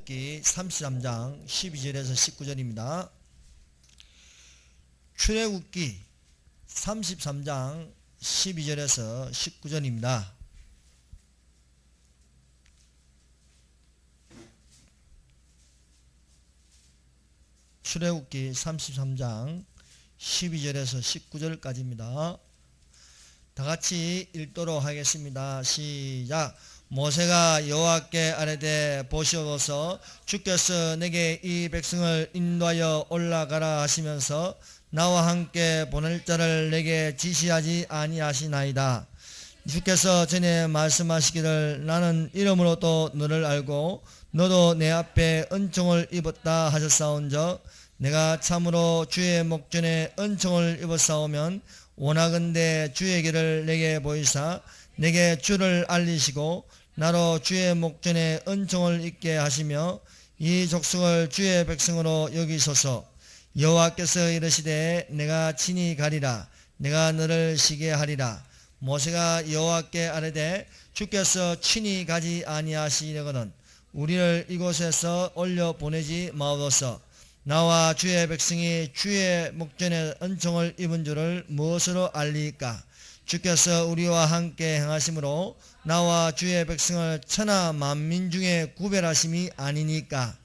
출애굽기 33장 12절에서 19절입니다. 출애굽기 33장 12절에서 19절입니다. 출애굽기 33장 12절에서 19절까지입니다. 다같이 읽도록 하겠습니다. 시작. 모세가 여호와께 아뢰되 보시옵소서 주께서 내게 이 백성을 인도하여 올라가라 하시면서 나와 함께 보낼 자를 내게 지시하지 아니하시나이다. 주께서 전에 말씀하시기를 나는 이름으로도 너를 알고 너도 내 앞에 은총을 입었다 하셨사온즉 내가 참으로 주의 목전에 은총을 입었사오면 원하건대 주의 길을 내게 보이사 내게 주를 알리시고 나로 주의 목전에 은총을 입게 하시며 이 족속을 주의 백성으로 여기소서. 여호와께서 이르시되 내가 친히 가리라. 내가 너를 쉬게 하리라. 모세가 여호와께 아뢰되 주께서 친히 가지 아니하시려거든 우리를 이곳에서 올려 보내지 마옵소서. 나와 주의 백성이 주의 목전에 은총을 입은 줄을 무엇으로 알리까? 주께서 우리와 함께 행하심으로 나와 주의 백성을 천하 만민 중에 구별하심이 아니니까.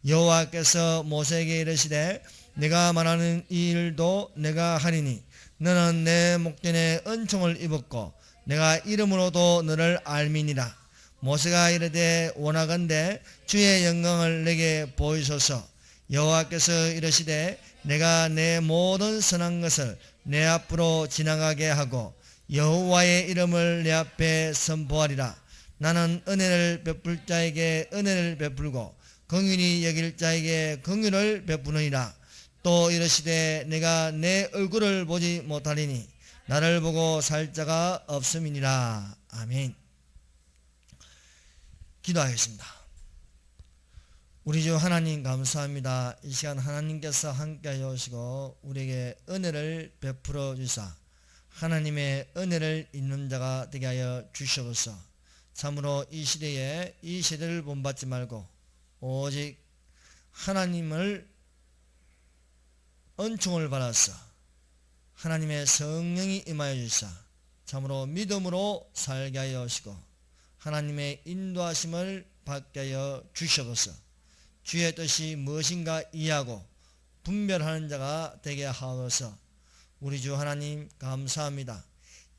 여호와께서 모세에게 이르시되 내가 말하는 이 일도 내가 하리니 너는 내 목전에 은총을 입었고 내가 이름으로도 너를 알미니라. 모세가 이르되 원하건대 주의 영광을 내게 보이소서. 여호와께서 이르시되 내가 내 모든 선한 것을 내 앞으로 지나가게 하고 여호와의 이름을 내 앞에 선포하리라. 나는 은혜를 베풀 자에게 은혜를 베풀고 긍휼히 여길 자에게 긍휼을 베푸느니라. 또 이르시되 내가 내 얼굴을 보지 못하리니 나를 보고 살 자가 없음이니라. 아멘. 기도하겠습니다. 우리 주 하나님 감사합니다. 이 시간 하나님께서 함께하여 오시고 우리에게 은혜를 베풀어 주사 하나님의 은혜를 있는 자가 되게 하여 주시옵소서. 참으로 이 시대에 이 세대를 본받지 말고 오직 하나님을 은총을 받아서 하나님의 성령이 임하여 주시사 참으로 믿음으로 살게 하여 오시고 하나님의 인도하심을 받게 하여 주시옵소서. 주의 뜻이 무엇인가 이해하고 분별하는 자가 되게 하옵소서. 우리 주 하나님 감사합니다.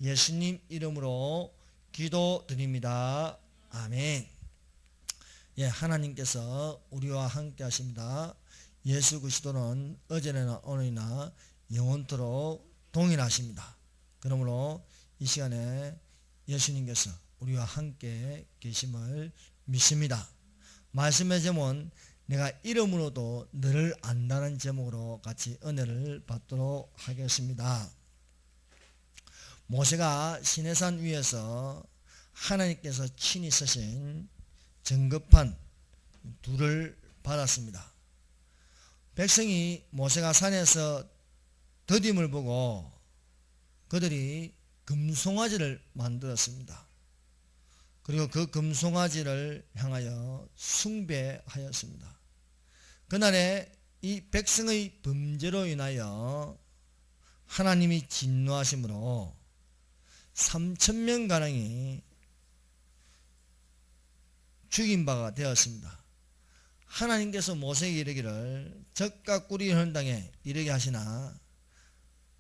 예수님 이름으로 기도드립니다. 아멘. 예, 하나님께서 우리와 함께 하십니다. 예수 그리스도는 어제나 오늘이나 영원토록 동일하십니다. 그러므로 이 시간에 예수님께서 우리와 함께 계심을 믿습니다. 말씀의 제목은 내가 이름으로도 너를 안다는 제목으로 같이 은혜를 받도록 하겠습니다. 모세가 시내산 위에서 하나님께서 친히 쓰신 정급판 둘을 받았습니다. 백성이 모세가 산에서 더딤을 보고 그들이 금송아지를 만들었습니다. 그리고 그 금송아지를 향하여 숭배하였습니다. 그날에 이 백성의 범죄로 인하여 하나님이 진노하심으로 3,000명가량이 죽인 바가 되었습니다. 하나님께서 모세에게 이르기를 적과 꿀이 흐르는 땅에 이르게 하시나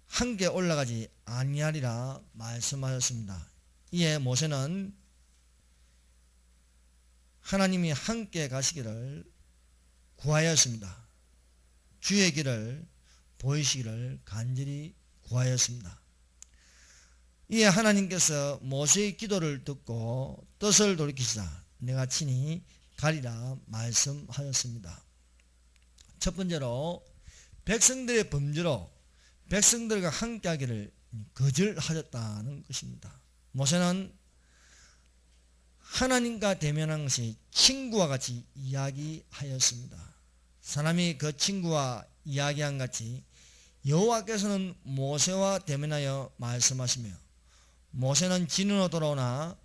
함께 올라가지 아니하리라 말씀하셨습니다. 이에 모세는 하나님이 함께 가시기를 구하였습니다. 주의 길을 보이시기를 간절히 구하였습니다. 이에 하나님께서 모세의 기도를 듣고 뜻을 돌이키시자 내가 친히 가리라 말씀하였습니다. 첫 번째로 백성들의 범죄로 백성들과 함께하기를 거절하셨다는 것입니다. 모세는 하나님과 대면한 것이 친구와 같이 이야기하였습니다. 사람이 그 친구와 이야기한 같이 여호와께서는 모세와 대면하여 말씀하시며 모세는 진으로 돌아오나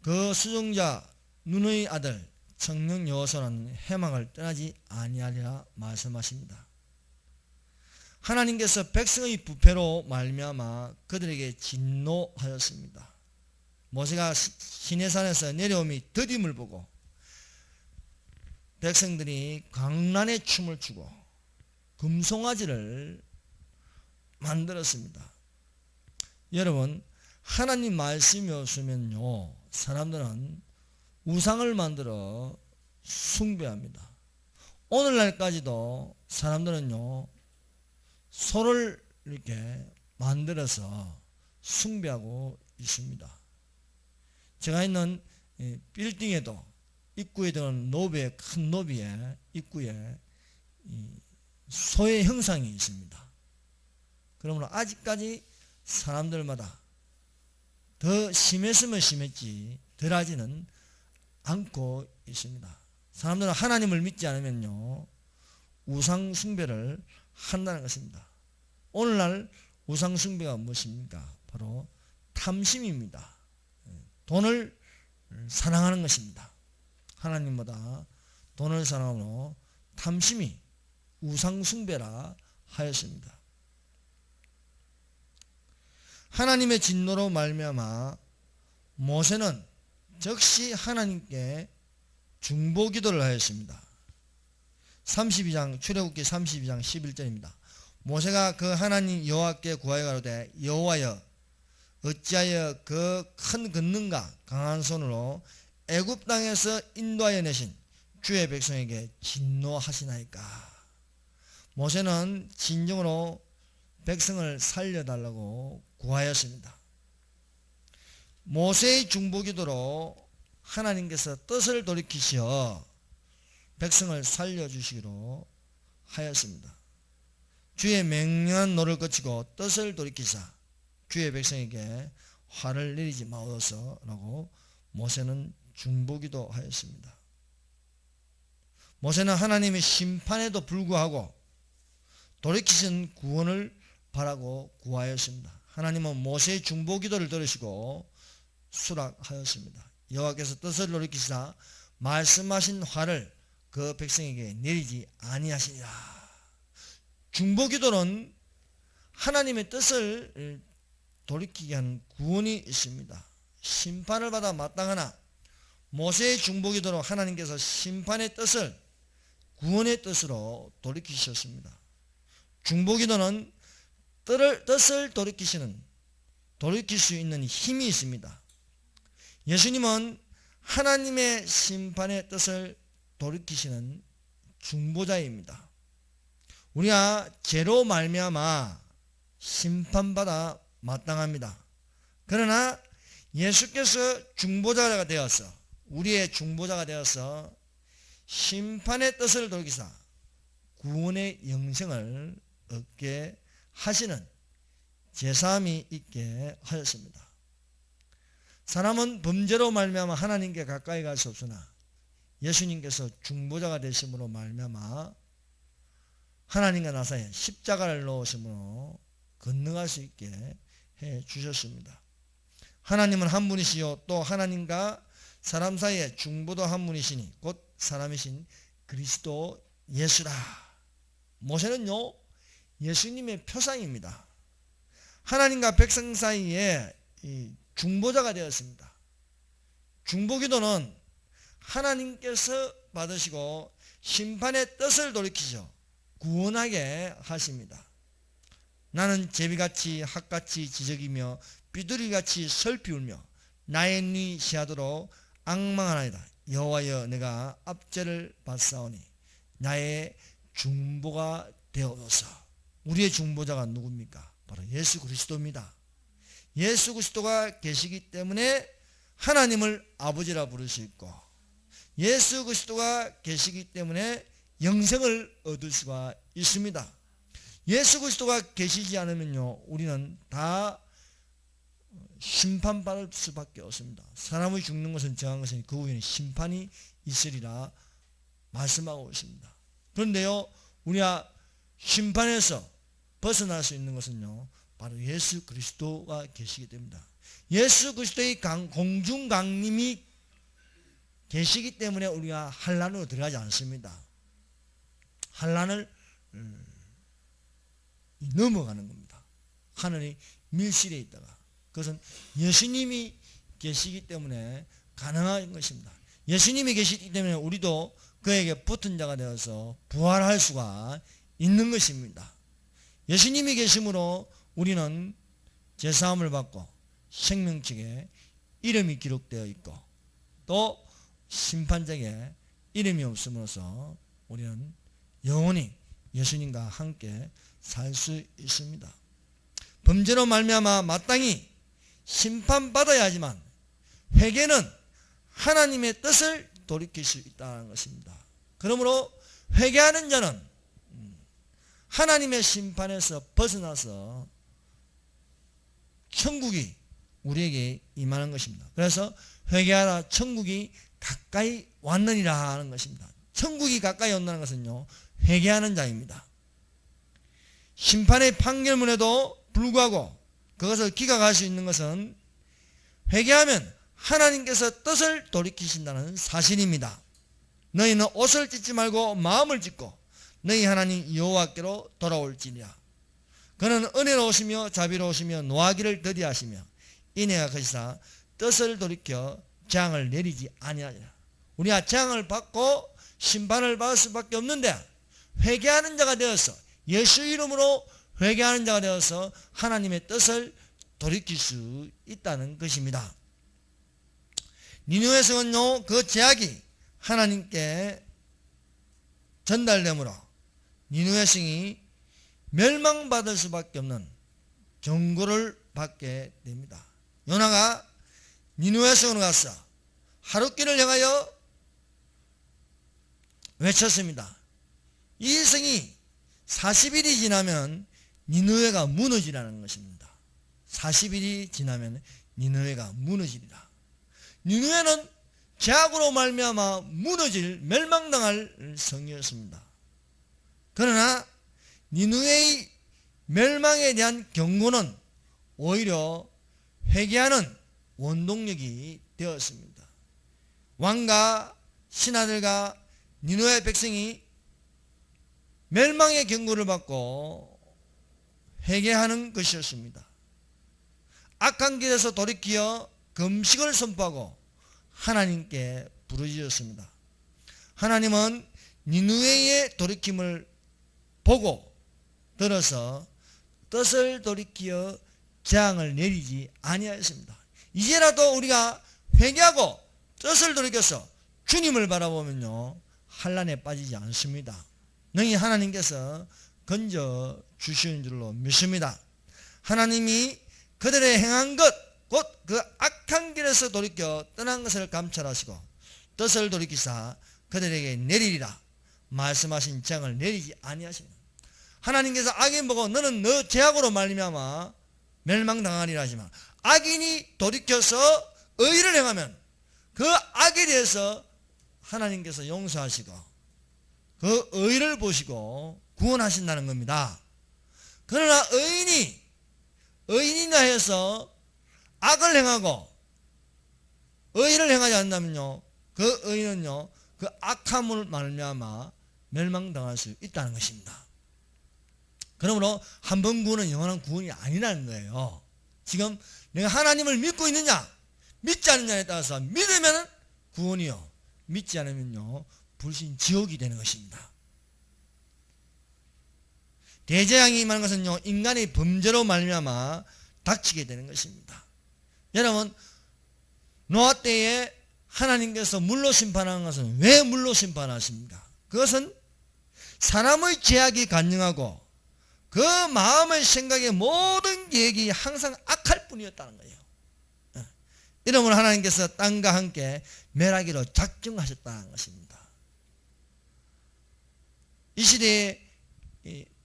그 수종자 눈의 아들 성령 여호수아는 해망을 떠나지 아니하리라 말씀하십니다. 하나님께서 백성의 부패로 말미암아 그들에게 진노하였습니다. 모세가 시내산에서 내려오미 더딤을 보고 백성들이 광란의 춤을 추고 금송아지를 만들었습니다. 여러분, 하나님 말씀이 없으면요, 사람들은 우상을 만들어 숭배합니다. 오늘날까지도 사람들은요, 소를 이렇게 만들어서 숭배하고 있습니다. 제가 있는 빌딩에도 입구에 들어가는 노비의 큰 노비의 입구에 소의 형상이 있습니다. 그러므로 아직까지 사람들마다 더 심했으면 심했지 덜하지는 않고 있습니다. 사람들은 하나님을 믿지 않으면요, 우상 숭배를 한다는 것입니다. 오늘날 우상 숭배가 무엇입니까? 바로 탐심입니다. 돈을 사랑하는 것입니다. 하나님보다 돈을 사랑하므로 탐심이 우상 숭배라 하였습니다. 하나님의 진노로 말미암아 모세는 즉시 하나님께 중보기도를 하였습니다. 32장 출애굽기 32장 11절입니다. 모세가 그 하나님 여호와께 구하여 가로되 여호와여 어찌하여 그 큰 권능과 강한 손으로 애굽 땅에서 인도하여 내신 주의 백성에게 진노하시나이까. 모세는 진정으로 백성을 살려달라고 구하였습니다. 모세의 중보기도로 하나님께서 뜻을 돌이키시어 백성을 살려주시기로 하였습니다. 주의 맹렬한 노를 거치고 뜻을 돌이키사 주의 백성에게 화를 내리지 마옵소서라고 모세는 중보기도 하였습니다. 모세는 하나님의 심판에도 불구하고 돌이키신 구원을 바라고 구하였습니다. 하나님은 모세의 중보기도를 들으시고 수락하였습니다. 여호와께서 뜻을 돌이키시사 말씀하신 화를 그 백성에게 내리지 아니하시니라. 중보기도는 하나님의 뜻을 돌이키게 하는 구원이 있습니다. 심판을 받아 마땅하나 모세의 중보기도로 하나님께서 심판의 뜻을 구원의 뜻으로 돌이키셨습니다. 중보기도는 뜻을 돌이킬 수 있는 힘이 있습니다. 예수님은 하나님의 심판의 뜻을 돌이키시는 중보자입니다. 우리가 죄로 말미암아 심판받아 마땅합니다. 그러나 예수께서 중보자가 되어서 우리의 중보자가 되어서 심판의 뜻을 돌이키사 구원의 영생을 얻게 하시는 제사함이 있게 하였습니다. 사람은 범죄로 말미암아 하나님께 가까이 갈 수 없으나 예수님께서 중보자가 되심으로 말미암아 하나님과 나사에 십자가를 놓으심으로 건너갈 수 있게 해 주셨습니다. 하나님은 한 분이시요 또 하나님과 사람 사이에 중보도 한 분이시니 곧 사람이신 그리스도 예수라. 모세는요 예수님의 표상입니다. 하나님과 백성 사이에 중보자가 되었습니다. 중보기도는 하나님께서 받으시고 심판의 뜻을 돌이키셔 구원하게 하십니다. 나는 제비같이 학같이 지적이며 비둘기같이 슬피 울며 나의 눈이 시하도록 앙망하나이다. 여호와여 내가 압제를 받사오니 나의 중보가 되어옵소서. 우리의 중보자가 누굽니까? 바로 예수 그리스도입니다. 예수 그리스도가 계시기 때문에 하나님을 아버지라 부를 수 있고 예수 그리스도가 계시기 때문에 영생을 얻을 수가 있습니다. 예수 그리스도가 계시지 않으면요 우리는 다 심판받을 수밖에 없습니다. 사람의 죽는 것은 정한 것은 그 후에는 심판이 있으리라 말씀하고 있습니다. 그런데요 우리가 심판에서 벗어날 수 있는 것은요 바로 예수 그리스도가 계시기 때문입니다. 예수 그리스도의 공중 강림이 계시기 때문에 우리가 환난으로 들어가지 않습니다. 환난을 넘어가는 겁니다. 하늘이 밀실에 있다가. 그것은 예수님이 계시기 때문에 가능한 것입니다. 예수님이 계시기 때문에 우리도 그에게 붙은 자가 되어서 부활할 수가 있는 것입니다. 예수님이 계심으로 우리는 제사함을 받고 생명책에 이름이 기록되어 있고 또 심판책에 이름이 없음으로써 우리는 영원히 예수님과 함께 살 수 있습니다. 범죄로 말미암아 마땅히 심판받아야 하지만 회개는 하나님의 뜻을 돌이킬 수 있다는 것입니다. 그러므로 회개하는 자는 하나님의 심판에서 벗어나서 천국이 우리에게 임하는 것입니다. 그래서 회개하라 천국이 가까이 왔느니라 하는 것입니다. 천국이 가까이 온다는 것은요, 회개하는 자입니다. 심판의 판결문에도 불구하고 그것을 기각할 수 있는 것은 회개하면 하나님께서 뜻을 돌이키신다는 사실입니다. 너희는 옷을 찢지 말고 마음을 찢고 너희 하나님 여호와께로 돌아올지니라. 그는 은혜로우시며 자비로우시며 노하기를 더디하시며 인애가 크시사 뜻을 돌이켜 재앙을 내리지 아니하리라. 우리가 재앙을 받고 심판을 받을 수밖에 없는데 회개하는 자가 되어서 예수 이름으로 회개하는 자가 되어서 하나님의 뜻을 돌이킬 수 있다는 것입니다. 니느웨 성은요, 그 제약이 하나님께 전달되므로 니느웨 성이 멸망받을 수밖에 없는 경고를 받게 됩니다. 요나가 니느웨 성으로 가서 하룻길을 향하여 외쳤습니다. 이 성이 40일이 지나면 니느웨가 무너지라는 것입니다. 40일이 지나면 니느웨가 무너지리라. 니느웨는 죄악으로 말미암아 무너질 멸망당할 성이었습니다. 그러나 니느웨의 멸망에 대한 경고는 오히려 회개하는 원동력이 되었습니다. 왕과 신하들과 니느웨 백성이 멸망의 경고를 받고 회개하는 것이었습니다. 악한 길에서 돌이키어 금식을 선포하고 하나님께 부르짖었습니다. 하나님은 니느웨의 돌이킴을 보고 들어서 뜻을 돌이키어 재앙을 내리지 아니하였습니다. 이제라도 우리가 회개하고 뜻을 돌이켜서 주님을 바라보면요, 환난에 빠지지 않습니다. 능히 하나님께서 건져 주시는 줄로 믿습니다. 하나님이 그들의 행한 것, 곧 그 악한 길에서 돌이켜 떠난 것을 감찰하시고 뜻을 돌이키사 그들에게 내리리라 말씀하신 재앙을 내리지 아니하십니다. 하나님께서 악인 보고 너는 너 죄악으로 말미암아 멸망당하리라 하지만 악인이 돌이켜서 의를 행하면 그 악에 대해서 하나님께서 용서하시고 그 의를 보시고 구원하신다는 겁니다. 그러나 의인이나 해서 악을 행하고 의를 행하지 않는다면요, 그 의인은요, 그 악함을 말미암아 멸망당할 수 있다는 것입니다. 그러므로 한 번 구원은 영원한 구원이 아니라는 거예요. 지금 내가 하나님을 믿고 있느냐 믿지 않느냐에 따라서 믿으면 구원이요, 믿지 않으면요 불신 지옥이 되는 것입니다. 대재앙이 임하는 것은요, 인간의 범죄로 말미암아 닥치게 되는 것입니다. 여러분, 노아 때에 하나님께서 물로 심판하는 것은 왜 물로 심판하십니까? 그것은 사람의 죄악이 간증하고 그 마음의 생각의 모든 계획이 항상 악할 뿐이었다는 거예요. 이러므로 하나님께서 땅과 함께 멸하기로 작정하셨다는 것입니다. 이 시대에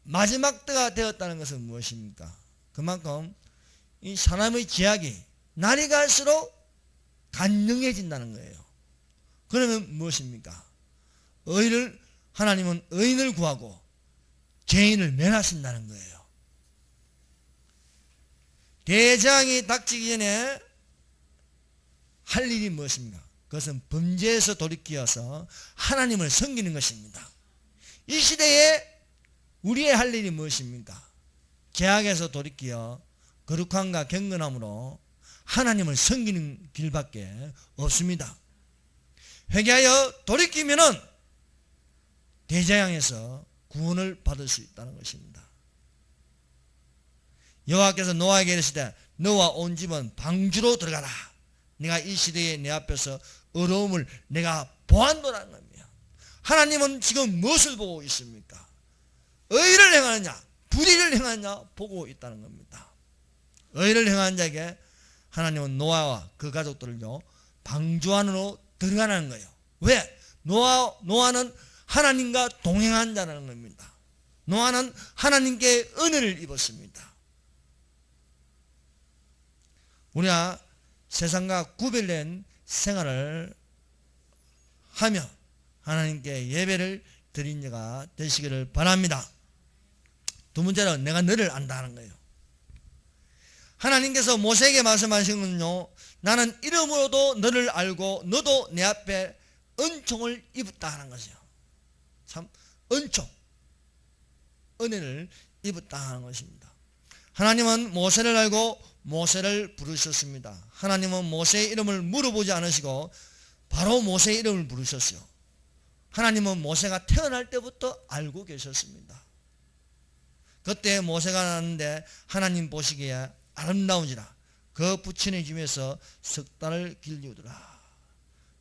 마지막 때가 되었다는 것은 무엇입니까? 그만큼 이 사람의 죄악이 날이 갈수록 간증해진다는 거예요. 그러면 무엇입니까? 하나님은 의인을 구하고 죄인을 멸하신다는 거예요. 대재앙이 닥치기 전에 할 일이 무엇입니까? 그것은 범죄에서 돌이키어서 하나님을 섬기는 것입니다. 이 시대에 우리의 할 일이 무엇입니까? 죄악에서 돌이키어 거룩함과 경건함으로 하나님을 섬기는 길밖에 없습니다. 회개하여 돌이키면은 대재앙에서 구원을 받을 수 있다는 것입니다. 여호와께서 노아에게 이르시되 너와 온 집은 방주로 들어가라. 내가 이 시대에 내 앞에서 어려움을 내가 보았노라는 겁니다. 하나님은 지금 무엇을 보고 있습니까? 의를 행하느냐 불의를 행하느냐 보고 있다는 겁니다. 의를 행하는 자에게 하나님은 노아와 그 가족들을요 방주 안으로 들어가는 거예요. 왜? 노아는 하나님과 동행한 자라는 겁니다. 노아는 하나님께 은혜를 입었습니다. 우리가 세상과 구별된 생활을 하며 하나님께 예배를 드린 자가 되시기를 바랍니다. 두 번째는 내가 너를 안다는 거예요. 하나님께서 모세에게 말씀하신 건요, 나는 이름으로도 너를 알고 너도 내 앞에 은총을 입었다 하는 것이요. 참 은총, 은혜를 입었다 하는 것입니다. 하나님은 모세를 알고 모세를 부르셨습니다. 하나님은 모세의 이름을 물어보지 않으시고 바로 모세의 이름을 부르셨어요. 하나님은 모세가 태어날 때부터 알고 계셨습니다. 그때 모세가 나왔는데 하나님 보시기에 아름다운지라 그 부친의 집에서 석 달을 길리우더라.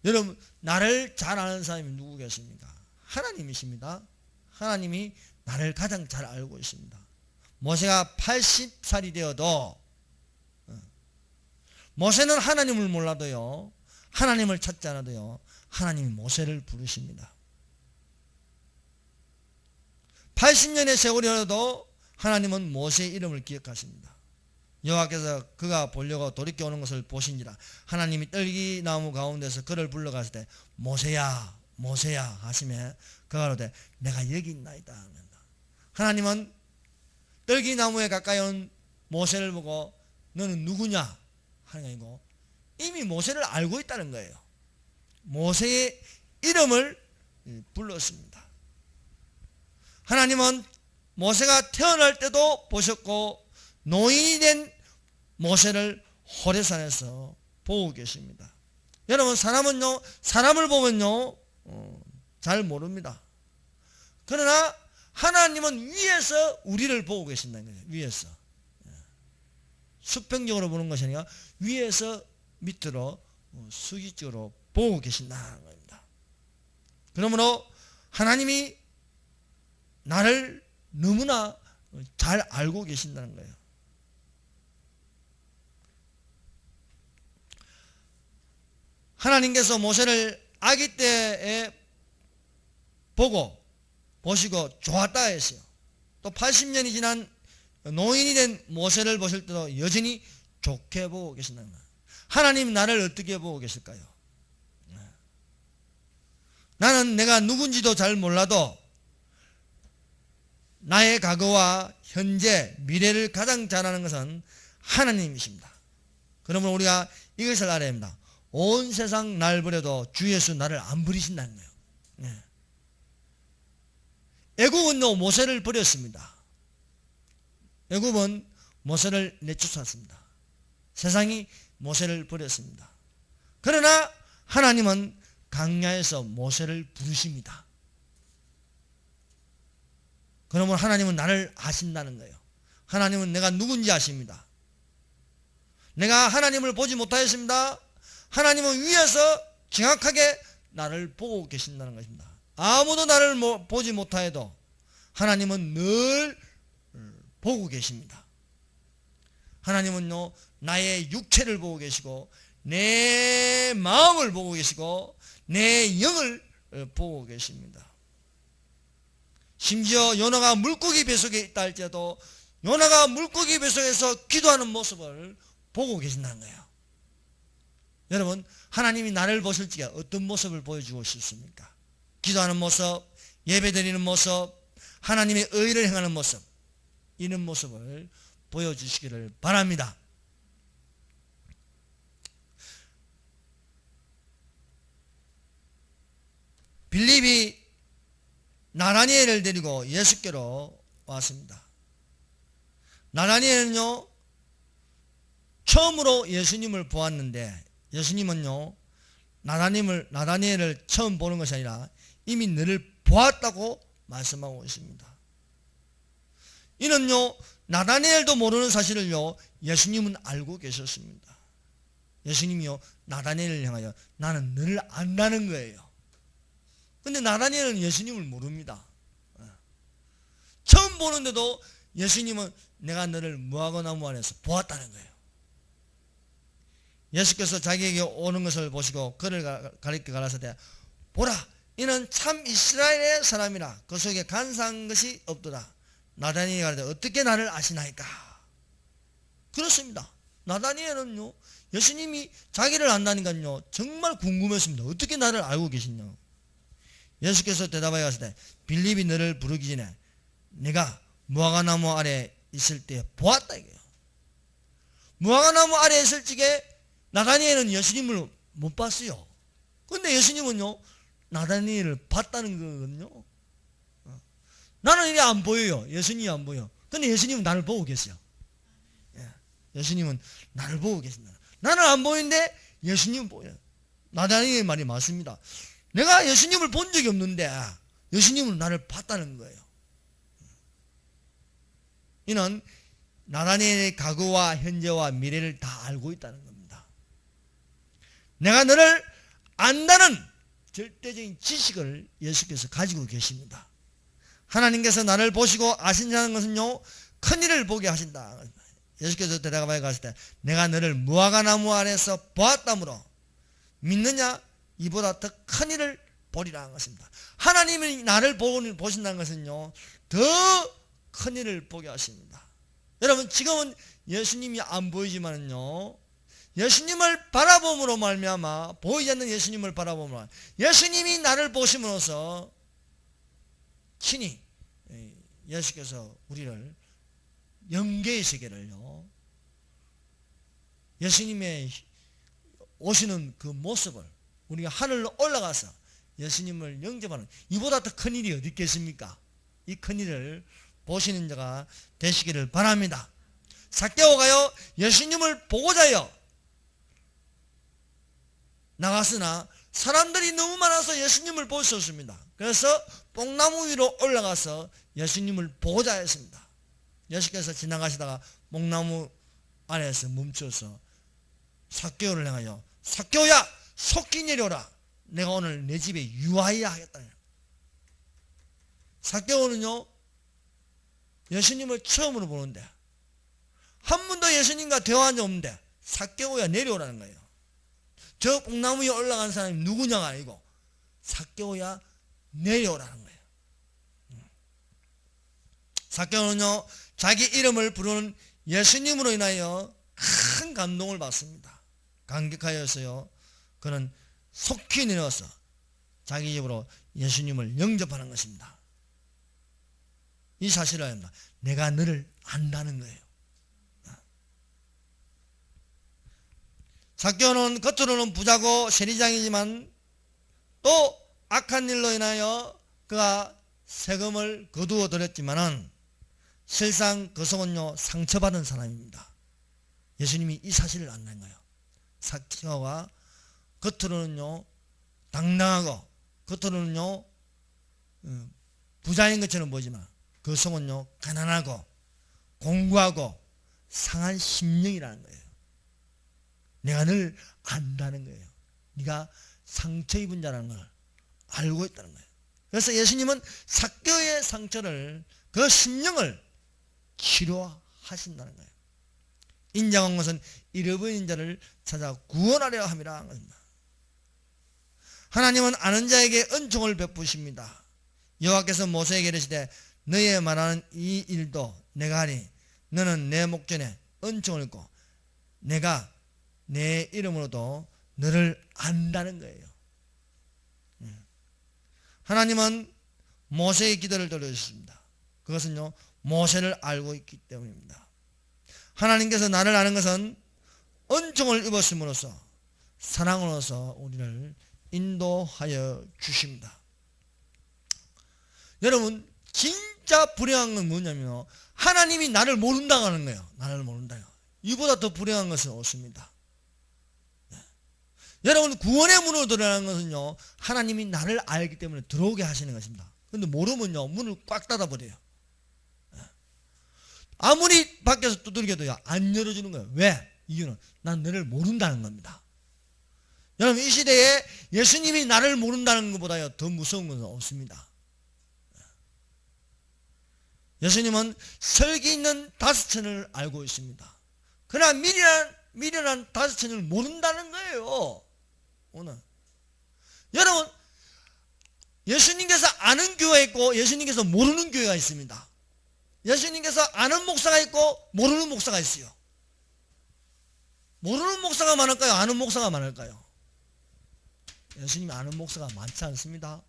여러분, 나를 잘 아는 사람이 누구 계십니까? 하나님이십니다. 하나님이 나를 가장 잘 알고 있습니다. 모세가 80살이 되어도 모세는 하나님을 몰라도요, 하나님을 찾지 않아도요, 하나님이 모세를 부르십니다. 80년의 세월이 흘러도 하나님은 모세의 이름을 기억하십니다. 여호와께서 그가 보려고 돌이켜 오는 것을 보신지라 하나님이 떨기나무 가운데서 그를 불러갔을 때 모세야 모세야 하시매 그가 이르되 내가 여기 있나이다. 하나님은 떨기나무에 가까이 온 모세를 보고 너는 누구냐 하는 게 아니고 이미 모세를 알고 있다는 거예요. 모세의 이름을 불렀습니다. 하나님은 모세가 태어날 때도 보셨고 노인이 된 모세를 호레산에서 보고 계십니다. 여러분, 사람은요, 사람을 보면요 잘 모릅니다. 그러나 하나님은 위에서 우리를 보고 계신다는 거예요. 위에서 수평적으로 보는 것이 아니라 위에서 밑으로 수직적으로 보고 계신다는 겁니다. 그러므로 하나님이 나를 너무나 잘 알고 계신다는 거예요. 하나님께서 모세를 아기 때에 보시고 좋았다 했어요. 또 80년이 지난 노인이 된 모세를 보실 때도 여전히 좋게 보고 계신다는 거예요. 하나님 나를 어떻게 보고 계실까요? 나는 내가 누군지도 잘 몰라도 나의 과거와 현재, 미래를 가장 잘 아는 것은 하나님이십니다. 그러면 우리가 이것을 알아야 합니다. 온 세상 날 버려도 주 예수 나를 안 버리신다는 거예요. 네. 애굽은요 모세를 버렸습니다. 애굽은 모세를 내쫓았습니다. 세상이 모세를 버렸습니다. 그러나 하나님은 광야에서 모세를 부르십니다. 그러면 하나님은 나를 아신다는 거예요. 하나님은 내가 누군지 아십니다. 내가 하나님을 보지 못하였습니다. 하나님은 위에서 정확하게 나를 보고 계신다는 것입니다. 아무도 나를 보지 못하여도 하나님은 늘 보고 계십니다. 하나님은요 나의 육체를 보고 계시고 내 마음을 보고 계시고 내 영을 보고 계십니다. 심지어 요나가 물고기 뱃속에 있다 할지라도 요나가 물고기 뱃속에서 기도하는 모습을 보고 계신다는 거예요. 여러분, 하나님이 나를 보실 적에 어떤 모습을 보여주고 싶습니까? 기도하는 모습, 예배드리는 모습, 하나님의 의를 행하는 모습, 이런 모습을 보여주시기를 바랍니다. 빌립이 나다니엘을 데리고 예수께로 왔습니다. 나다니엘은요, 처음으로 예수님을 보았는데 예수님은요, 나다니엘을 처음 보는 것이 아니라 이미 너를 보았다고 말씀하고 있습니다. 이는요, 나다니엘도 모르는 사실을요, 예수님은 알고 계셨습니다. 예수님이요, 나다니엘을 향하여 나는 너를 안다는 거예요. 근데 나다니엘은 예수님을 모릅니다. 처음 보는데도 예수님은 내가 너를 무화과나무 안에서 보았다는 거예요. 예수께서 자기에게 오는 것을 보시고 그를 가리켜 가라사대 보라, 이는 참 이스라엘의 사람이라 그 속에 간사한 것이 없도다. 나다니엘이 가라사대 어떻게 나를 아시나이까? 그렇습니다. 나다니엘은요, 예수님이 자기를 안다니까요, 정말 궁금했습니다. 어떻게 나를 알고 계시냐? 예수께서 대답하여 가시되 빌립이 너를 부르기 전에 내가 무화과나무 아래 있을 때 보았다 이거예요. 무화과나무 아래 있을 적에 나다니엘은 예수님을 못 봤어요. 근데 예수님은요, 나다니엘을 봤다는 거거든요. 나는 이게 안 보여요. 예수님이 안 보여. 근데 예수님은 나를 보고 계세요. 예수님은 나를 보고 계신다. 나는 안 보이는데 예수님은 보여요. 나다니엘의 말이 맞습니다. 내가 예수님을 본 적이 없는데 예수님은 나를 봤다는 거예요. 이는 나다니엘의 과거와 현재와 미래를 다 알고 있다는 겁니다. 내가 너를 안다는 절대적인 지식을 예수께서 가지고 계십니다. 하나님께서 나를 보시고 아신다는 것은요, 큰일을 보게 하신다. 예수께서 대답하여 가실 때 내가 너를 무화과나무 안에서 보았다므로 믿느냐? 이보다 더 큰일을 보리라 한 것입니다. 하나님이 나를 보신다는 것은요, 더 큰일을 보게 하십니다. 여러분, 지금은 예수님이 안 보이지만은요, 예수님을 바라봄으로 말미암아, 보이지 않는 예수님을 바라봄으로 예수님이 나를 보심으로써 친히 예수께서 우리를 영계의 세계를요, 예수님의 오시는 그 모습을 우리가 하늘로 올라가서 예수님을 영접하는 이보다 더 큰 일이 어디 있겠습니까? 이 큰 일을 보시는 자가 되시기를 바랍니다. 삭개오가요, 예수님을 보고자요 나갔으나 사람들이 너무 많아서 예수님을 볼 수 없습니다. 그래서 뽕나무 위로 올라가서 예수님을 보고자 했습니다. 예수께서 지나가시다가 뽕나무 아래에서 멈춰서 삭개오를 향하여 삭개오야, 속히 내려오라. 내가 오늘 내 집에 유하여야 하겠다. 삭개오는요, 예수님을 처음으로 보는데 한 번도 예수님과 대화한 적 없는데 삭개오야 내려오라는 거예요. 저 뽕나무 위에 올라간 사람이 누구냐가 아니고 삭개오야 내려오라는 거예요. 삭개오는요, 자기 이름을 부르는 예수님으로 인하여 큰 감동을 받습니다. 감격하여서요, 그는 속히 내려와서 자기 입으로 예수님을 영접하는 것입니다. 이 사실을 합니다. 내가 너를 안다는 거예요. 삭개오는 겉으로는 부자고 세리장이지만 또 악한 일로 인하여 그가 세금을 거두어 들였지만은 실상 그 속은요, 상처받은 사람입니다. 예수님이 이 사실을 안다는 거예요. 삭개오가 겉으로는요, 당당하고 겉으로는요, 부자인 것처럼 보이지만 그 속은요, 가난하고 공고하고 상한 심령이라는 거예요. 내가 늘 안다는 거예요. 네가 상처 입은 자라는 걸 알고 있다는 거예요. 그래서 예수님은 삭개오의 상처를, 그 심령을 치료하신다는 거예요. 인자한 것은 잃어버린 자를 찾아 구원하려 함이라 한 것입니다. 하나님은 아는 자에게 은총을 베푸십니다. 여호와께서 모세에게 이르시되 너의 말하는 이 일도 내가 하니 너는 내 목전에 은총을 입고 내가 내 이름으로도 너를 안다는 거예요. 하나님은 모세의 기도를 들어주셨습니다. 그것은요, 모세를 알고 있기 때문입니다. 하나님께서 나를 아는 것은 은총을 입었음으로써 사랑으로서 우리를 인도하여 주십니다. 여러분 진짜 불행한 건 뭐냐면 하나님이 나를 모른다고 하는 거예요. 나를 모른다요. 이보다 더 불행한 것은 없습니다. 네. 여러분 구원의 문으로 들어가는 것은요 하나님이 나를 알기 때문에 들어오게 하시는 것입니다. 근데 모르면요 문을 꽉 닫아버려요. 네. 아무리 밖에서 두들겨도 안 열어주는 거예요. 왜? 이유는 난 너를 모른다는 겁니다. 여러분 이 시대에 예수님이 나를 모른다는 것보다 더 무서운 것은 없습니다. 예수님은 설기 있는 다섯천을 알고 있습니다. 그러나 미련한 다섯천을 모른다는 거예요. 오늘 여러분 예수님께서 아는 교회가 있고 예수님께서 모르는 교회가 있습니다. 예수님께서 아는 목사가 있고 모르는 목사가 있어요. 모르는 목사가 많을까요? 아는 목사가 많을까요? 예수님이 아는 목사가 많지 않습니다.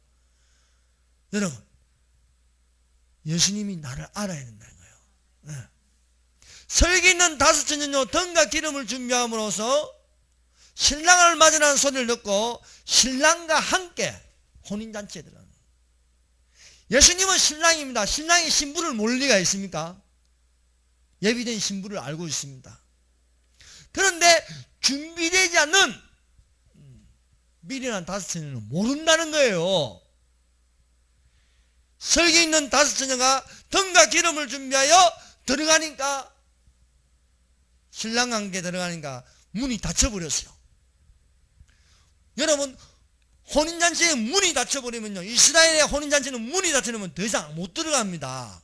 여러분 예수님이 나를 알아야 된다는 거예요. 네. 설기 있는 다섯천은요 등과 기름을 준비함으로써 신랑을 맞으라는 소리를 듣고 신랑과 함께 혼인잔치에 들어가는 거예요. 예수님은 신랑입니다. 신랑이 신부를 모를 리가 있습니까? 예비된 신부를 알고 있습니다. 그런데 준비되지 않는 미련한 다섯천은 모른다는 거예요. 설기 있는 다섯처녀가 등과 기름을 준비하여 들어가니까 신랑과 함께 들어가니까 문이 닫혀버렸어요. 여러분 혼인잔치에 문이 닫혀버리면요 이스라엘의 혼인잔치는 문이 닫혀놓으면 더 이상 못 들어갑니다.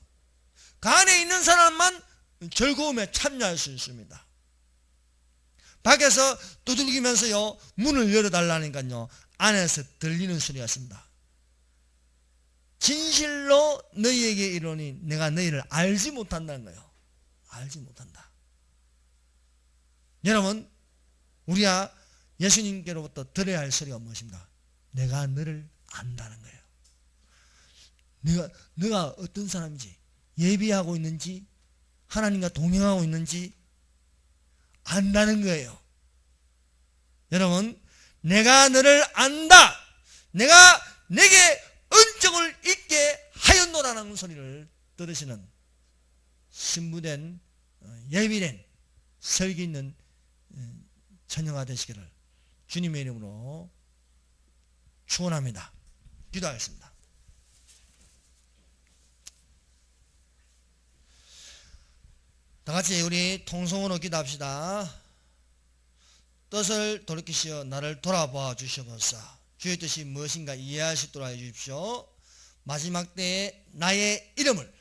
그 안에 있는 사람만 즐거움에 참여할 수 있습니다. 밖에서 두들기면서요 문을 열어달라니까요 안에서 들리는 소리가 있습니다. 진실로 너희에게 이르노니 내가 너희를 알지 못한다는 거예요. 알지 못한다. 여러분 우리가 예수님께로부터 들어야 할 소리가 무엇입니까? 내가 너를 안다는 거예요. 너가 어떤 사람인지 예비하고 있는지 하나님과 동행하고 있는지 안다는 거예요. 여러분 내가 너를 안다. 내가 내게 은총을 있게 하였노라는 소리를 들으시는 신부된 예비된 설기 있는 처녀가 되시기를 주님의 이름으로 축원합니다. 기도하겠습니다. 다같이 우리 통성으로 기도합시다. 뜻을 돌이키시어 나를 돌아보아 주시옵소서. 주의 뜻이 무엇인가 이해할 수 있도록 해주십시오. 마지막 때에 나의 이름을